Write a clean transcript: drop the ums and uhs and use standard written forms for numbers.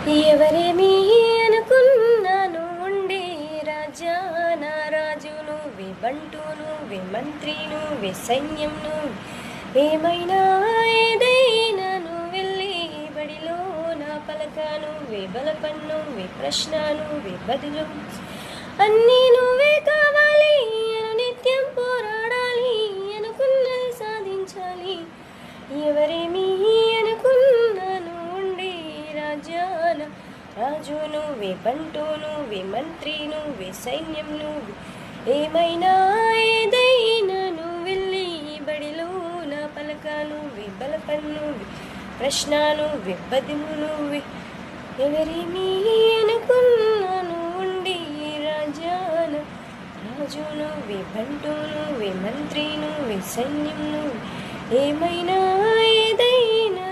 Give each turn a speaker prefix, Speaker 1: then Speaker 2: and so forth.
Speaker 1: ఎవరేమీ అనుకున్నాను ఉండే రాజా నా రాజు నువ్వే, బంటు నువ్వే, మంత్రి నువ్వే, సైన్యం నువ్వే, ఏమైనా ఏదైనా నువ్వెళ్ళి బడిలో నా పలక నువ్వే, బలపన్ నువ్వే, ప్రశ్న నువ్వే, బదులు అన్నీ నువ్వే కావాలి. నిత్యం పోరాడాలి, అనుకున్నది సాధించాలి. ఎవరేమీ అనుకున్నాను ఉండే రాజాన రాజు నువ్వే, బంటు నువ్వే, మంత్రి నువ్వే, సైన్యం నువ్వే, ఏమైనా ఏదైనా నువ్వెళ్ళి బడిలో నా పలక నువ్వే, బలపన్ నువ్వే, ప్రశ్న నువ్వే, బదులు నువ్వే. ఎవరేమీ అనుకున్నాను ఉండే రాజాన రాజు నువ్వే, బంటు నువ్వే, మంత్రి నువ్వే, సైన్యం నువ్వే, ఏమైనా ఏదైనా